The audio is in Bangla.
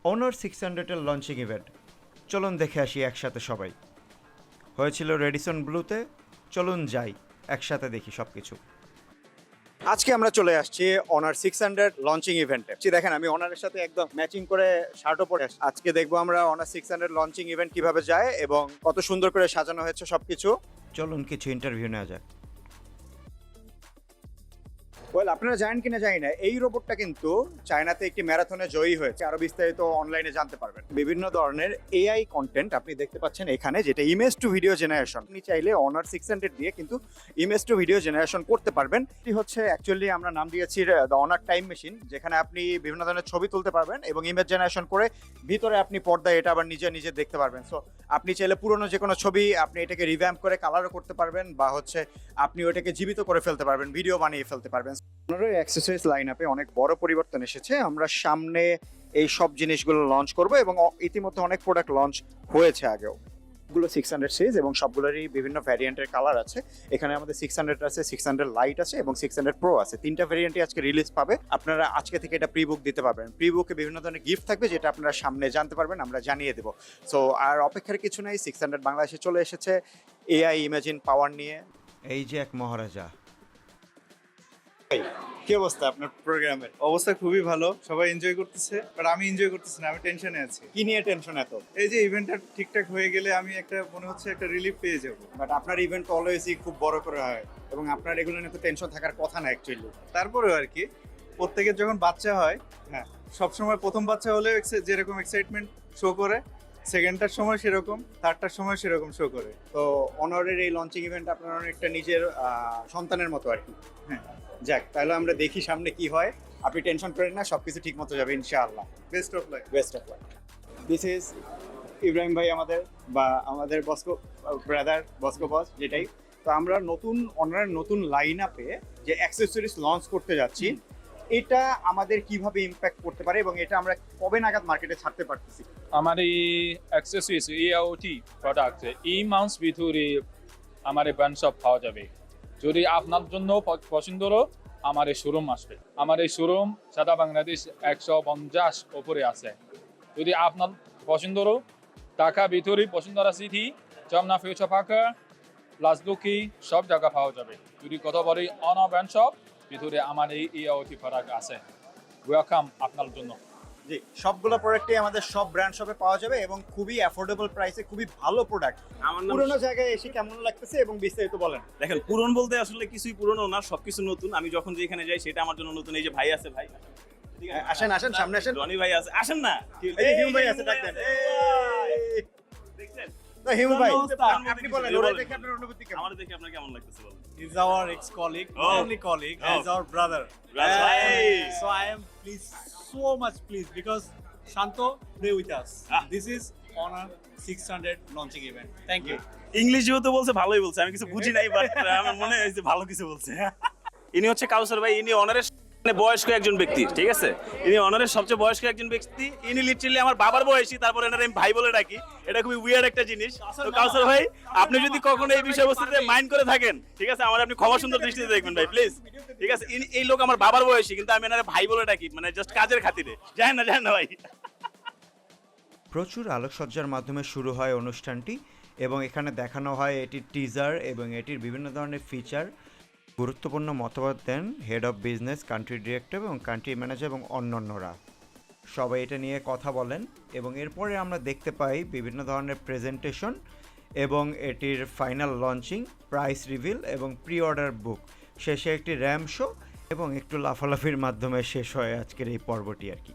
অনার 600-এর লঞ্চিং ইভেন্ট, চলুন দেখে আসি একসাথে সবাই। হয়েছিল রেডিসন ব্লুতে, চলুন যাই একসাথে দেখি সব কিছু। আজকে আমরা চলে আসছি অনার 600 লঞ্চিং ইভেন্টে। দেখেন আমি অনারের সাথে একদম ম্যাচিং করে শার্টও পরে আসছি। আজকে দেখবো আমরা অনার 600 লঞ্চিং ইভেন্ট কিভাবে যায় এবং কত সুন্দর করে সাজানো হয়েছে সবকিছু। চলুন কিছু ইন্টারভিউ নেওয়া যাক। ওয়েল, আপনারা জানেন কিনা জানি না, এই রোবটটা কিন্তু চায়নাতে একটি ম্যারাথনে জয়ী হয়েছে। আরো বিস্তারিত অনলাইনে জানতে পারবেন। বিভিন্ন ধরনের এআই কন্টেন্ট আপনি দেখতে পাচ্ছেন এখানে, যেটা ইমেজ টু ভিডিও জেনারেশন। আপনি চাইলে অনার 600 দিয়ে কিন্তু ইমেজ টু ভিডিও জেনারেশন করতে পারবেন। এটি হচ্ছে অ্যাকচুয়ালি আমরা নাম দিয়েছি দ্য অনার টাইম মেশিন, যেখানে আপনি বিভিন্ন ধরনের ছবি তুলতে পারবেন এবং ইমেজ জেনারেশন করে ভিতরে আপনি পর্দায় এটা আবার নিজে নিজে দেখতে পারবেন। সো আপনি চাইলে পুরনো যে কোনো ছবি আপনি এটাকে রিভ্যাম্প করে কালারও করতে পারবেন, বা হচ্ছে আপনি ওটাকে জীবিত করে ফেলতে পারবেন, ভিডিও বানিয়ে ফেলতে পারবেন। অ্যাক্সেসরিজ লাইন আপে অনেক বড় পরিবর্তন এসেছে। আমরা সামনে এই সব জিনিসগুলো লঞ্চ করব এবং ইতিমধ্যে অনেক প্রোডাক্ট লঞ্চ হয়েছে আগেও। গুলো 600 সিরিজ এবং সবগুলোরই বিভিন্ন ভ্যারিয়েন্টের কালার আছে। এখানে আমাদের 600 আছে, 600 লাইট আছে এবং 600 প্রো আছে। তিনটা ভ্যারিয়েন্টই আজকে রিলিজ পাবে। আপনারা আজকে থেকে এটা প্রি বুক দিতে পারবেন। প্রি বুকে বিভিন্ন ধরনের গিফট থাকবে, যেটা আপনারা সামনে জানতে পারবেন, আমরা জানিয়ে দেবো। সো আর অপেক্ষার কিছু নেই, 600 বাংলাদেশে চলে এসেছে এআই ইমেজিন পাওয়ার নিয়ে। এই যে এক মহারাজা। কি অবস্থা আপনার প্রোগ্রামের? অবস্থা খুবই ভালো, সবাই এনজয় করতেছে, বাট আমি এনজয় করতেছি না, আমি টেনশনে আছি। কি নিয়ে টেনশন এত? এই যে ইভেন্টটা ঠিকঠাক হয়ে গেলে আমি মনে হচ্ছে একটা রিলিফ পেয়ে যাব। বাট আপনার ইভেন্ট অলওয়েজই খুব বড় করে হয় এবং আপনার এগুলো নিয়ে তো টেনশন থাকার কথা না অ্যাকচুয়ালি। তারপরেও আর কি, প্রত্যেকের যখন বাচ্চা হয়, হ্যাঁ, সবসময় প্রথম বাচ্চা হলে যেরকম এক্সাইটমেন্ট শো করে, সেকেন্ডটার সময় সেরকম, থার্ডটার সময় সেরকম শো করে। তো অনারের এই লঞ্চিং ইভেন্ট আপনার অনেকটা নিজের সন্তানের মতো আর কি। হ্যাঁ, যাক, তাহলে আমরা দেখি সামনে কি হয়। আপনি টেনশন করেন না, সবকিছু ঠিক মতো যাবে ইনশাআল্লাহ। Best of luck. Best of luck. This is Ibrahim ভাই আমাদের, বা আমাদের বসকো ব্রাদার, বসকো বস যেটাই। তো আমরা নতুন অনারের নতুন লাইন আপে যে অ্যাক্সেসরিজ লঞ্চ করতে যাচ্ছি, এটা আমাদের কিভাবে ইম্প্যাক্ট করতে পারে এবং এটা আমরা কবে নাগাদ মার্কেটে ছাড়তে পারতেছি? हमारे एक्सेसरीज AOT প্রোডাক্ট এই মান্থ ভিতরে আমাদের ব্র্যান্ড শপ পাওয়া যাবে। যদি আপনার জন্য পছন্দ হলো আমার এই শোরুম আসবে। আমার এই শোরুম সারা বাংলাদেশ 150 উপরে আছে। যদি আপনার পছন্দ হলো ঢাকা ভিতরে Bashundhara City, Jamuna Future Park, Rajlakshmi সব জায়গা পাওয়া যাবে। যদি কথা বলি অনার ব্র্যান্ড শপ ভিতরে আমার এই AOT প্রোডাক্ট আছে। ওয়েলকাম আপনার জন্য। জি, সবগুলো প্রোডাক্টই আমাদের সব ব্র্যান্ড শপে পাওয়া যাবে এবং খুবই অ্যাফোর্ডেবল প্রাইসে, খুবই ভালো প্রোডাক্ট। পুরোনো জায়গায় এসে কেমন লাগতেছে এবং বিস্তারিত বলেন। দেখেন, পুরন বলতে আসলে কিছুই পুরনো না, সবকিছু নতুন। আমি যখন যেখানে যাই সেটা আমার জন্য নতুন। এই যে ভাই আছে, ভাই আসেন আসেন, সামনে আসেন। রনি ভাই আছে, আসেন না। এই হিমু ভাই আছে, ডাক দেন। দেখছেন? তো হিমু ভাই, আপনি আপনি বলেন, ওরা দেখে আপনার অনুভূতি কেমন? আমার দেখে আপনার কেমন লাগতেছে বলেন? He's our ex-colleague, Oh. not only colleague, Oh. he's our brother. Brother. Hey. So I am so much pleased because Shanto, play with us. Ah. This is Honor 600 launching event. Thank you. English যেহেতু বলছে ভালোই বলছে, আমি কিছু বুঝি নাই, বাট আমার মনে হয়েছে ভালো কিছু বলছে। ইনি হচ্ছে কাউসার ভাই, ইনি অনারের বয়স্ক একজন ব্যক্তি, ঠিক আছে? ইনি অনারের সবচেয়ে বয়স্ক একজন ব্যক্তি। ইনি লিটারালি আমার বাবার বয়সী, তারপর এনার আমি ভাই বলে ডাকি। এটা খুবই উইয়ার্ড একটা জিনিস। তো কাউসার ভাই, আপনি যদি কখনো এই বিষয়বস্তুতে মাইন্ড করে থাকেন, ঠিক আছে, আমার আপনি ক্ষমা সুন্দর দৃষ্টিতে দেখবেন ভাই, প্লিজ। ঠিক আছে, এই লোক আমার বাবার বয়সী, কিন্তু আমি এনারে ভাই বলে ডাকি, মানে জাস্ট কাজের খাতিরে। জানেন না ভাই। প্রচুর আলোকসজ্জার মাধ্যমে শুরু হয় অনুষ্ঠানটি এবং এখানে দেখানো হয় এটির টিজার এবং এটির বিভিন্ন ধরনের ফিচার। গুরুত্বপূর্ণ মতামত দেন head of business, country director এবং কান্ট্রি ম্যানেজার এবং অন্যান্যরা। সবাই এটা নিয়ে কথা বলেন এবং এরপরে আমরা দেখতে পাই বিভিন্ন ধরনের প্রেজেন্টেশন এবং এটির ফাইনাল লঞ্চিং, প্রাইস রিভিল এবং প্রি অর্ডার বুক। শেষে একটি র্যাম শো এবং একটু লাফালাফির মাধ্যমে শেষ হয় আজকের এই পর্বটি আর কি।